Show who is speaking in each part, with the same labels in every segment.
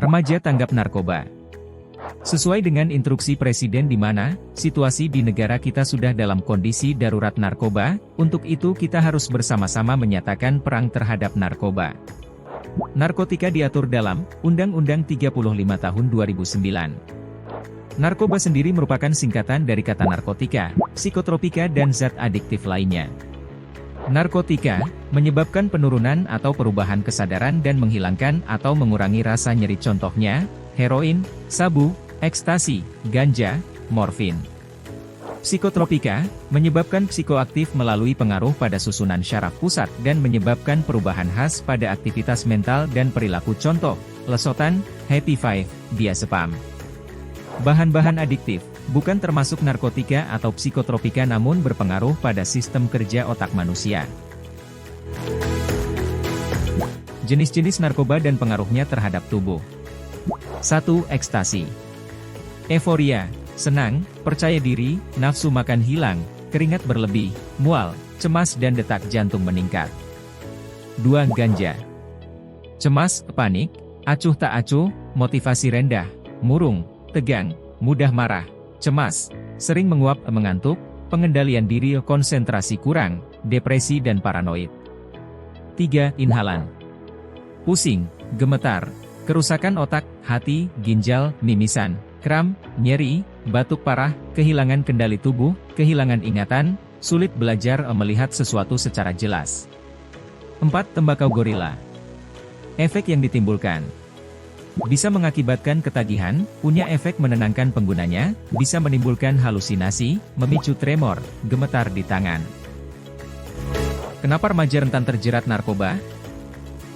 Speaker 1: Remaja tanggap narkoba. Sesuai dengan instruksi Presiden di mana, situasi di negara kita sudah dalam kondisi darurat narkoba, untuk itu kita harus bersama-sama menyatakan perang terhadap narkoba. Narkotika diatur dalam Undang-Undang 35 Tahun 2009. Narkoba sendiri merupakan singkatan dari kata narkotika, psikotropika dan zat adiktif lainnya. Narkotika menyebabkan penurunan atau perubahan kesadaran dan menghilangkan atau mengurangi rasa nyeri, contohnya heroin, sabu, ekstasi, ganja, morfin. Psikotropika menyebabkan psikoaktif melalui pengaruh pada susunan syaraf pusat dan menyebabkan perubahan khas pada aktivitas mental dan perilaku, contoh lesotan, happy five, diazepam. Bahan-bahan adiktif bukan termasuk narkotika atau psikotropika namun berpengaruh pada sistem kerja otak manusia. Jenis-jenis narkoba dan pengaruhnya terhadap tubuh. 1. Ekstasi. Euforia, senang, percaya diri, nafsu makan hilang, keringat berlebih, mual, cemas dan detak jantung meningkat. 2. Ganja. Cemas, panik, acuh tak acuh, motivasi rendah, murung, tegang, mudah marah, cemas, sering menguap, mengantuk, pengendalian diri, konsentrasi kurang, depresi dan paranoid. 3. Inhalan. Pusing, gemetar, kerusakan otak, hati, ginjal, mimisan, kram, nyeri, batuk parah, kehilangan kendali tubuh, kehilangan ingatan, sulit belajar, melihat sesuatu secara jelas. 4. Tembakau gorila. Efek yang ditimbulkan bisa mengakibatkan ketagihan, punya efek menenangkan penggunanya, bisa menimbulkan halusinasi, memicu tremor, gemetar di tangan. Kenapa remaja rentan terjerat narkoba?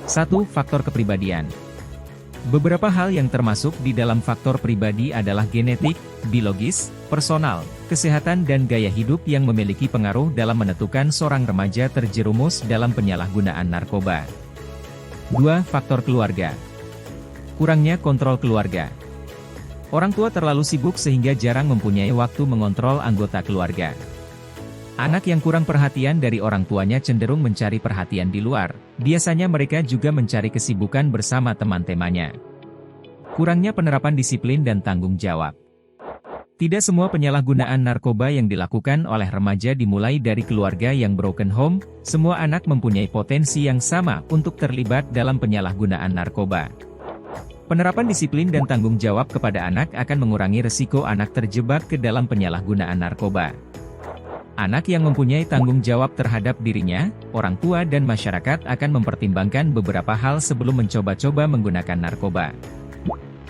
Speaker 1: 1. Faktor kepribadian. Beberapa hal yang termasuk di dalam faktor pribadi adalah genetik, biologis, personal, kesehatan dan gaya hidup yang memiliki pengaruh dalam menentukan seorang remaja terjerumus dalam penyalahgunaan narkoba. 2. Faktor keluarga. Kurangnya kontrol keluarga. Orang tua terlalu sibuk sehingga jarang mempunyai waktu mengontrol anggota keluarga. Anak yang kurang perhatian dari orang tuanya cenderung mencari perhatian di luar, biasanya mereka juga mencari kesibukan bersama teman-temannya. Kurangnya penerapan disiplin dan tanggung jawab. Tidak semua penyalahgunaan narkoba yang dilakukan oleh remaja dimulai dari keluarga yang broken home, semua anak mempunyai potensi yang sama untuk terlibat dalam penyalahgunaan narkoba. Penerapan disiplin dan tanggung jawab kepada anak akan mengurangi resiko anak terjebak ke dalam penyalahgunaan narkoba. Anak yang mempunyai tanggung jawab terhadap dirinya, orang tua dan masyarakat akan mempertimbangkan beberapa hal sebelum mencoba-coba menggunakan narkoba.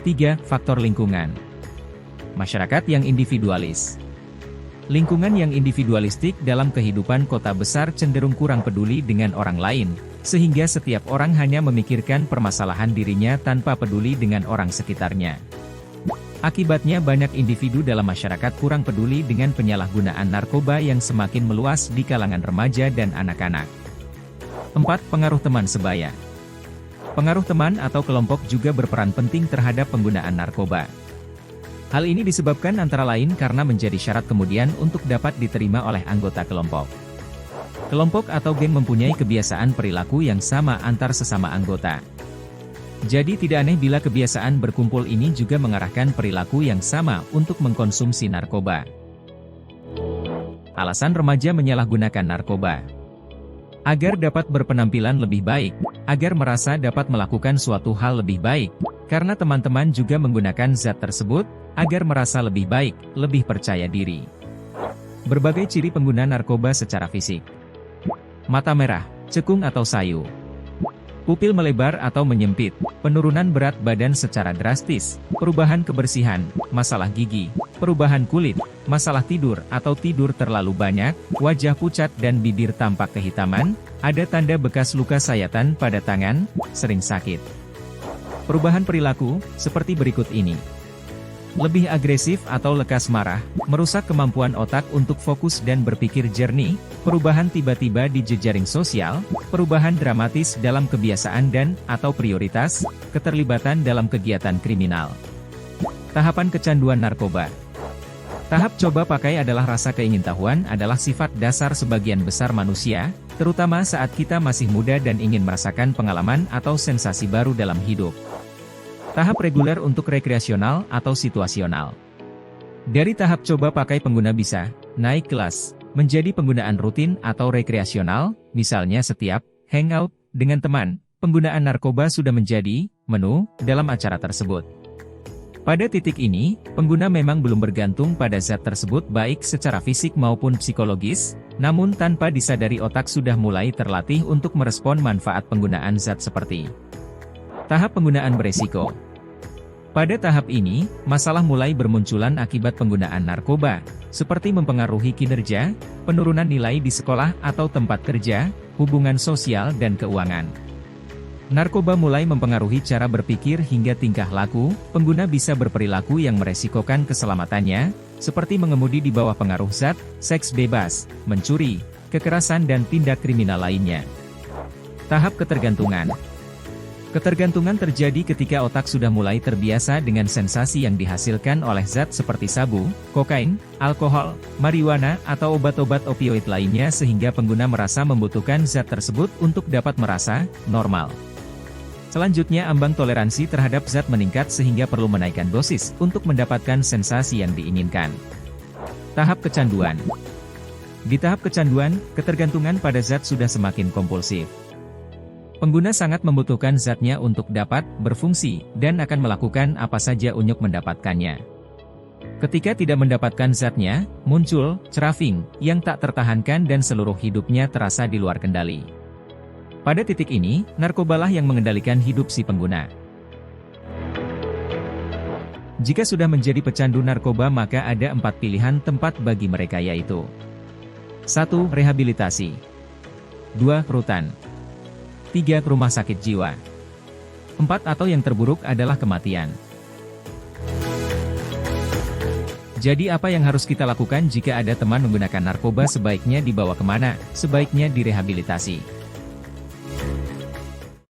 Speaker 1: 3. Faktor lingkungan. Masyarakat yang individualis. Lingkungan yang individualistik dalam kehidupan kota besar cenderung kurang peduli dengan orang lain, sehingga setiap orang hanya memikirkan permasalahan dirinya tanpa peduli dengan orang sekitarnya. Akibatnya banyak individu dalam masyarakat kurang peduli dengan penyalahgunaan narkoba yang semakin meluas di kalangan remaja dan anak-anak. 4. Pengaruh teman sebaya. Pengaruh teman atau kelompok juga berperan penting terhadap penggunaan narkoba. Hal ini disebabkan antara lain karena menjadi syarat kemudian untuk dapat diterima oleh anggota kelompok. Kelompok atau geng mempunyai kebiasaan perilaku yang sama antar sesama anggota. Jadi tidak aneh bila kebiasaan berkumpul ini juga mengarahkan perilaku yang sama untuk mengkonsumsi narkoba. Alasan remaja menyalahgunakan narkoba. Agar dapat berpenampilan lebih baik, agar merasa dapat melakukan suatu hal lebih baik, karena teman-teman juga menggunakan zat tersebut, agar merasa lebih baik, lebih percaya diri. Berbagai ciri pengguna narkoba secara fisik. Mata merah, cekung atau sayu. Pupil melebar atau menyempit, penurunan berat badan secara drastis, perubahan kebersihan, masalah gigi, perubahan kulit, masalah tidur atau tidur terlalu banyak, wajah pucat dan bibir tampak kehitaman, ada tanda bekas luka sayatan pada tangan, sering sakit. Perubahan perilaku, seperti berikut ini. Lebih agresif atau lekas marah, merusak kemampuan otak untuk fokus dan berpikir jernih, perubahan tiba-tiba di jejaring sosial, perubahan dramatis dalam kebiasaan dan atau prioritas, keterlibatan dalam kegiatan kriminal. Tahapan kecanduan narkoba. Tahap coba pakai adalah rasa keingintahuan adalah sifat dasar sebagian besar manusia, terutama saat kita masih muda dan ingin merasakan pengalaman atau sensasi baru dalam hidup. Tahap reguler untuk rekreasional atau situasional. Dari tahap coba pakai pengguna bisa naik kelas menjadi penggunaan rutin atau rekreasional, misalnya setiap hangout dengan teman, penggunaan narkoba sudah menjadi menu dalam acara tersebut. Pada titik ini, pengguna memang belum bergantung pada zat tersebut baik secara fisik maupun psikologis, namun tanpa disadari otak sudah mulai terlatih untuk merespon manfaat penggunaan zat seperti tahap penggunaan beresiko. Pada tahap ini, masalah mulai bermunculan akibat penggunaan narkoba, seperti mempengaruhi kinerja, penurunan nilai di sekolah atau tempat kerja, hubungan sosial dan keuangan. Narkoba mulai mempengaruhi cara berpikir hingga tingkah laku, pengguna bisa berperilaku yang meresikokan keselamatannya, seperti mengemudi di bawah pengaruh zat, seks bebas, mencuri, kekerasan dan tindak kriminal lainnya. Tahap ketergantungan. Ketergantungan terjadi ketika otak sudah mulai terbiasa dengan sensasi yang dihasilkan oleh zat seperti sabu, kokain, alkohol, marijuana, atau obat-obat opioid lainnya sehingga pengguna merasa membutuhkan zat tersebut untuk dapat merasa normal. Selanjutnya ambang toleransi terhadap zat meningkat sehingga perlu menaikkan dosis untuk mendapatkan sensasi yang diinginkan. Tahap kecanduan. Di tahap kecanduan, ketergantungan pada zat sudah semakin kompulsif. Pengguna sangat membutuhkan zatnya untuk dapat berfungsi, dan akan melakukan apa saja untuk mendapatkannya. Ketika tidak mendapatkan zatnya, muncul craving yang tak tertahankan dan seluruh hidupnya terasa di luar kendali. Pada titik ini, narkobalah yang mengendalikan hidup si pengguna. Jika sudah menjadi pecandu narkoba maka ada 4 pilihan tempat bagi mereka yaitu 1. Rehabilitasi 2. Rutan 3. Rumah sakit jiwa 4. Atau yang terburuk adalah kematian. Jadi apa yang harus kita lakukan jika ada teman menggunakan narkoba? Sebaiknya dibawa kemana? Sebaiknya direhabilitasi.